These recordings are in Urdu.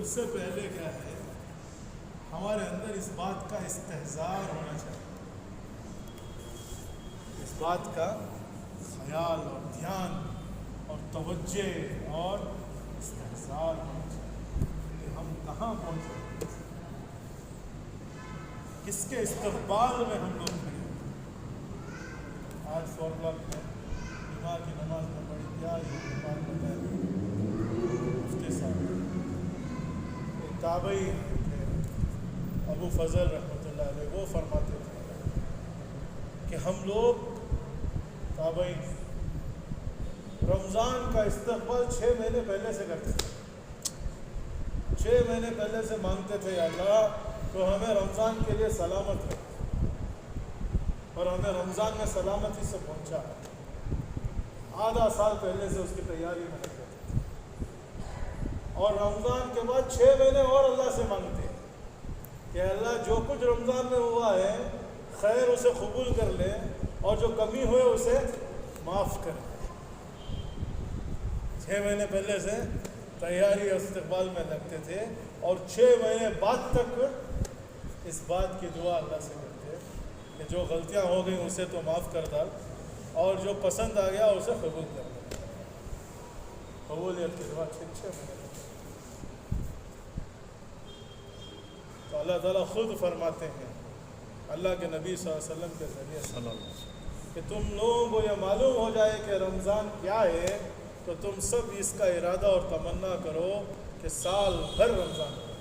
اس سے پہلے کیا ہے، ہمارے اندر اس بات کا استحضار ہونا چاہیے، اس بات کا خیال اور دھیان اور توجہ اور استحضار ہونا چاہیے کہ ہم کہاں پہنچے، کس کے استقبال میں ہم لوگ کھڑے ہیں۔ آج 4 o'clock میں جمعہ کی نماز میں بڑی پیاری بات بتائی مفتی صاحب، ایک تابعی تھے ابو فضل رحمۃ اللہ علیہ، وہ فرماتے تھے کہ ہم لوگ تابعی رمضان کا استقبال 6 مہینے پہلے سے کرتے تھے، 6 مہینے پہلے سے مانگتے تھے یا اللہ تو ہمیں رمضان کے لیے سلامت ہے اور ہمیں رمضان میں سلامتی سے پہنچا، آدھا سال پہلے سے اس کی تیاری میں لگ جاتے تھے، اور رمضان کے بعد 6 مہینے اور اللہ سے مانگتے کہ اللہ جو کچھ رمضان میں ہوا ہے خیر اسے قبول کر لے اور جو کمی ہوئے اسے معاف کر لے۔ 6 مہینے پہلے سے تیاری اور استقبال میں لگتے تھے، اور 6 مہینے بعد تک اس بات کی دعا اللہ سے کرتے کہ جو غلطیاں ہو گئیں اسے تو معاف کر ڈال، اور جو پسند آ گیا اسے قبول کر دے۔ قبولیت کی دعا 6 مہینے تو اللہ تعالیٰ خود فرماتے ہیں اللہ کے نبی صلی اللہ علیہ وسلم کے ذریعے کہ تم لوگوں کو یہ معلوم ہو جائے کہ رمضان کیا ہے تو تم سب اس کا ارادہ اور تمنا کرو کہ سال بھر رمضان کرو،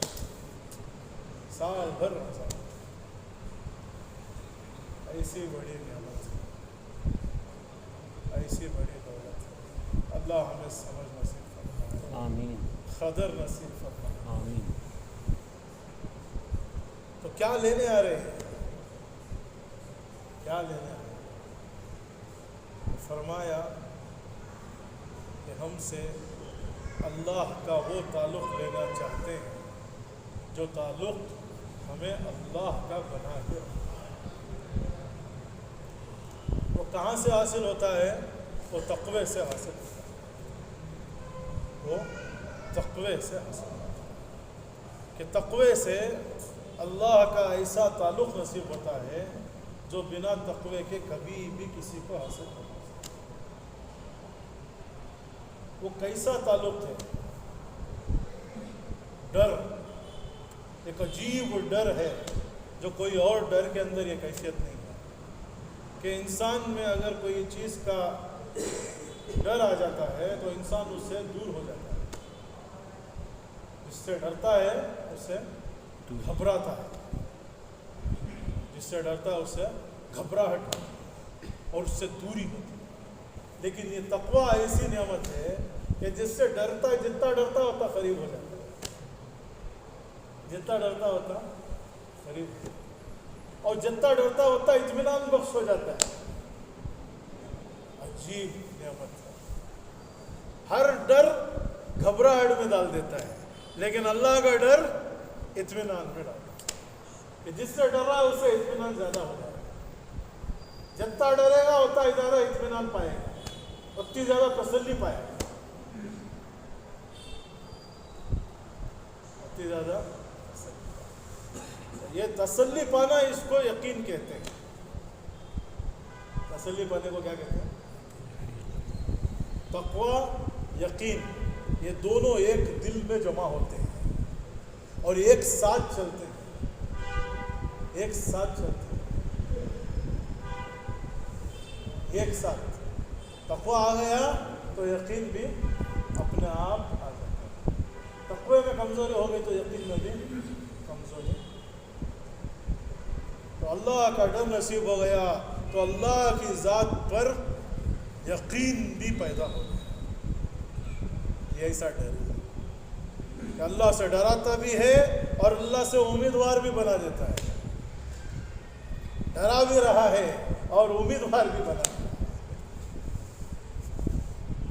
سال بھر رمضان، ایسی بڑی نعمت ہے، ایسی بڑی دولت ہے، اللہ ہمیں سمجھ نصیب فرمائے، آمین، قدر نصیب فرمائے۔ آمین۔ تو کیا لینے آ رہے ہیں، کیا لینے آ رہے ہیں؟ فرمایا کہ ہم سے اللہ کا وہ تعلق لینا چاہتے ہیں جو تعلق ہمیں اللہ کا بنا کے رکھے۔ وہ کہاں سے حاصل ہوتا ہے؟ وہ تقوی سے حاصل ہوتا ہے، وہ تقوی سے حاصل ہوتا ہے کہ تقوی سے اللہ کا ایسا تعلق نصیب ہوتا ہے جو بنا تقوی کے کبھی بھی کسی کو حاصل نہیں ہوتا۔ وہ کیسا تعلق ہے؟ ڈر، ایک عجیب ڈر ہے جو کوئی اور ڈر کے اندر یہ کیفیت نہیں ہے کہ انسان میں اگر کوئی چیز کا ڈر آ جاتا ہے تو انسان اس سے دور ہو جاتا ہے، جس سے ڈرتا ہے اس سے گھبراتا ہے، جس سے ڈرتا ہے اس سے گھبراہٹ اور اس سے دوری ہوتی ہے۔ لیکن یہ تقویٰ ایسی نعمت ہے کہ جس سے ڈرتا ہے، جتنا ڈرتا ہوتا قریب ہو جاتا ہے، جتنا ڈرتا ہوتا قریب ہو جاتا ہے، اور جتنا ڈرتا ہوتا اطمینان بخش ہو جاتا ہے۔ عجیب نعمت ہے، ہر ڈر گھبراہٹ میں ڈال دیتا ہے، لیکن اللہ کا ڈر اطمینان میں ڈالتا ہے کہ جس سے ڈر رہا ہے اس سے اطمینان زیادہ ہو جائے گا، جتنا ڈرے گا اتنا زیادہ اطمینان پائے گا، اتنی زیادہ تسلی پائے گا، اتنی زیادہ تسلی۔ یہ تسلی پانا اس کو یقین کہتے ہیں۔ تسلی پانے کو کیا کہتے ہیں؟ تقوی، یقین، یہ دونوں ایک دل میں جمع ہوتے ہیں اور ایک ساتھ چلتے ہیں، ایک ساتھ چلتے ہیں، ایک ساتھ۔ تقوی آ گیا تو یقین بھی اپنے آپ آ جاتا ہے۔ تقوی میں کمزوری ہو گئی تو یقین میں بھی کمزوری۔ تو اللہ کا ڈر نصیب ہو گیا تو اللہ کی ذات پر یقین بھی پیدا ہو گیا۔ یہ ایسا ڈر ہے کہ اللہ سے ڈراتا بھی ہے اور اللہ سے امیدوار بھی بنا دیتا ہے، ڈرا بھی رہا ہے اور امیدوار بھی بنا دیتا ہے،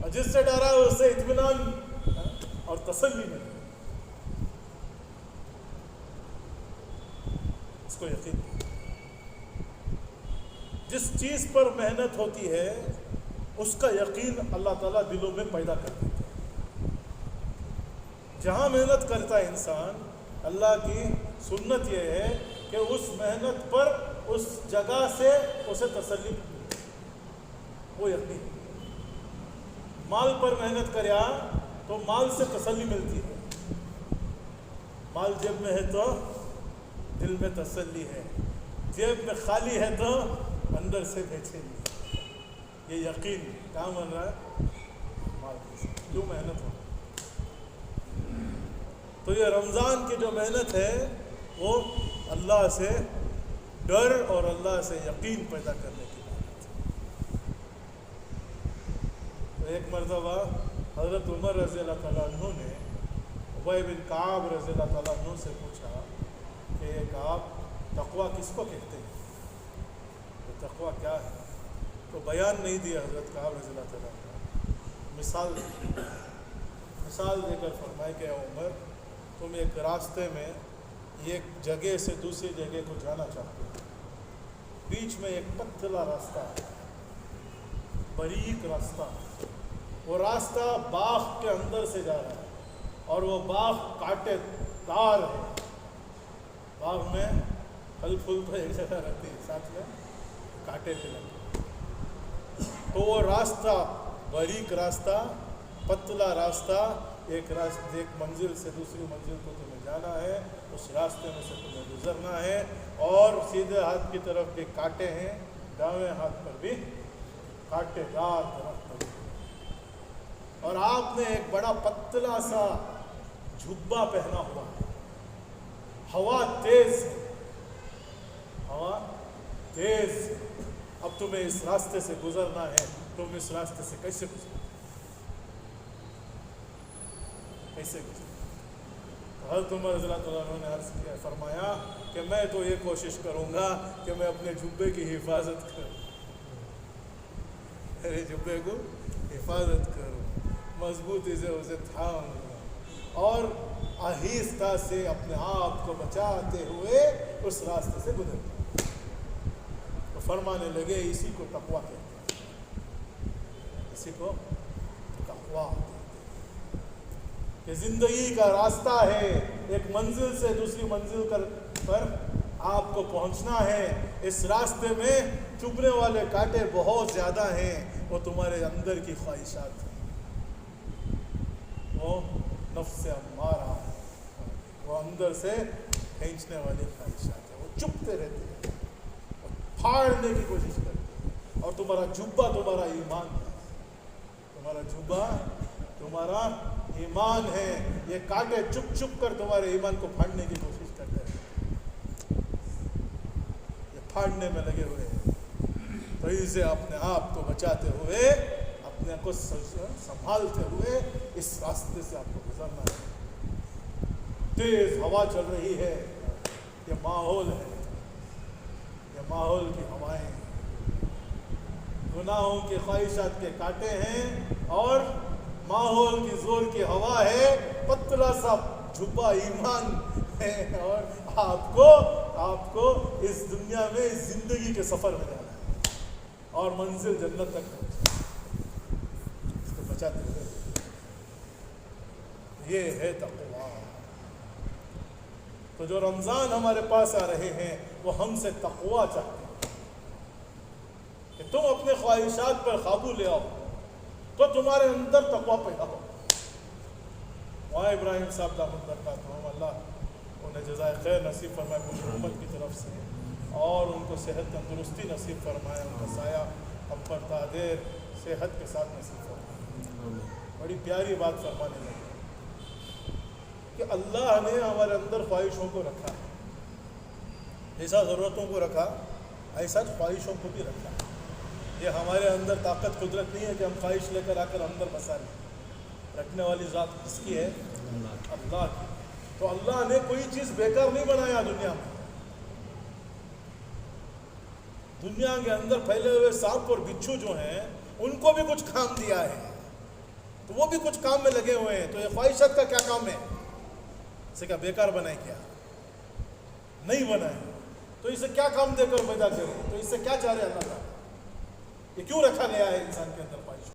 اور جس سے ڈرا اس سے اطمینان اور تسلی ملے، اس کو یقین۔ جس چیز پر محنت ہوتی ہے اس کا یقین اللہ تعالیٰ دلوں میں پیدا کر دیتا ہے۔ جہاں محنت کرتا ہے انسان، اللہ کی سنت یہ ہے کہ اس محنت پر اس جگہ سے اسے تسلی ملتی ہے، وہ یقین۔ مال پر محنت کریا تو مال سے تسلی ملتی ہے، مال جیب میں ہے تو دل میں تسلی ہے، جیب میں خالی ہے تو اندر سے بے چینی، یہ یقین کہاں بن رہا ہے؟ مال کے ساتھ۔ کیوں محنت ہو؟ تو یہ رمضان کی جو محنت ہے وہ اللہ سے ڈر اور اللہ سے یقین پیدا کرنے کی محنت ہے۔ تو ایک مرتبہ حضرت عمر رضی اللہ تعالیٰ عنہ نے ابی بن کعب رضی اللہ تعالیٰ عنہ سے پوچھا کہ کعب، تقویٰ کس کو کہتے ہیں؟ تو تقویٰ کیا ہے؟ تو بیان نہیں دیا حضرت کعب رضی اللہ تعالیٰ عنہ، مثال دے کر فرمائے کہ عمر، تم ایک راستے میں ایک جگہ سے دوسری جگہ کو جانا چاہتے ہو، بیچ میں ایک پتلا راستہ ہے، باریک راستہ، وہ راستہ باغ کے اندر سے جا رہا ہے اور وہ باغ کانٹے دار ہے، باغ میں پھل پھول تو ایک جگہ رہتی ہے، ساتھ میں کانٹے بھی لگتے، تو وہ راستہ باریک راستہ، پتلا راستہ، ایک منزل سے دوسری منزل کو تمہیں جانا ہے، اس راستے میں سے تمہیں گزرنا ہے، اور سیدھے ہاتھ کی طرف بھی کانٹے ہیں، دائیں ہاتھ پر بھی کانٹے دار درخت، اور آپ نے ایک بڑا پتلا سا جھبا پہنا ہوا ہے، ہوا تیز ہے، ہوا تیز ہے، اب تمہیں اس راستے سے گزرنا ہے، تم اس راستے سے کیسے گزرو؟ کیسے گزرو؟ حضرت عمر رضی اللہ تعالیٰ عنہ نے عرض کیا، فرمایا کہ میں تو یہ کوشش کروں گا کہ میں اپنے جبے کی حفاظت کروں، میرے جبے کو حفاظت کروں، مضبوطی سے اسے تھام لوں، اور آہستہ سے اپنے آپ کو بچاتے ہوئے اس راستے سے گزرتا۔ تو فرمانے لگے اسی کو تقویٰ کہتے ہیں، اسی کو تقویٰ کہتے ہیں، کہ زندگی کا راستہ ہے، ایک منزل سے دوسری منزل پر آپ کو پہنچنا ہے، اس راستے میں چبھنے والے کانٹے بہت زیادہ ہیں، وہ تمہارے اندر کی خواہشات ہیں، وہ نفس امارہ، وہ اندر سے کھینچنے والی خواہشات ہیں، وہ چبھتے رہتے ہیں، وہ پھاڑنے کی کوشش کرتے ہیں، اور تمہارا جبہ تمہارا ایمان ہے، تمہارا جبہ تمہارا ایمان ہے، یہ کانٹے چپ چپ کر تمہارے ایمان کو پھاڑنے کی کوشش کرتے ہیں، یہ پھاڑنے میں لگے ہوئے ہیں، تو اسے اپنے آپ کو بچاتے ہوئے، اپنے کو سنبھالتے ہوئے اس راستے سے آپ کو گزرنا ہے۔ تیز ہوا چل رہی ہے، یہ ماحول ہے، یہ ماحول کی ہوائیں، گناہوں کی خواہشات کے کانٹے ہیں، اور ماحول کی زور کی ہوا ہے، پتلا سا جھبا ایمان ہے، اور آپ کو اس دنیا میں اس زندگی کے سفر میں جانا ہے اور منزل جنت تک پہنچنا ہے، اس کو بچاتے ہوئے، یہ ہے تقویٰ۔ تو جو رمضان ہمارے پاس آ رہے ہیں وہ ہم سے تقویٰ چاہتے ہیں کہ تم اپنے خواہشات پر قابو لے آؤ، تو تمہارے اندر تقویٰ پیدا ہو۔ وہاں ابراہیم صاحب دامت برکاتہم، اللہ انہیں جزائے خیر نصیب فرمائے پوری امت کی طرف سے، اور ان کو صحت تندرستی نصیب فرمائے، ان کا سایہ ہم پر تا دیر صحت کے ساتھ نصیب فرمائے۔ بڑی پیاری بات فرمانے لگے کہ اللہ نے ہمارے اندر خواہشوں کو رکھا ہے، جیسا ضرورتوں کو رکھا ایسا خواہشوں کو بھی رکھا۔ یہ ہمارے اندر طاقت قدرت نہیں ہے کہ ہم خواہش لے کر آ کر اندر بسا لیں، رکھنے والی ذات کس کی ہے؟ اللہ کی۔ تو اللہ نے کوئی چیز بیکار نہیں بنایا دنیا میں، دنیا کے اندر پھیلے ہوئے سانپ اور بچھو جو ہیں ان کو بھی کچھ کام دیا ہے، تو وہ بھی کچھ کام میں لگے ہوئے ہیں، تو یہ خواہشات کا کیا کام ہے؟ اسے کیا بیکار بنائے؟ کیا نہیں بنائے، تو اسے کیا کام دے کر پیدا کرے؟ تو اس سے کیا چاہ رہے اللہ تعالیٰ؟ یہ کیوں رکھا گیا ہے انسان کے اندر؟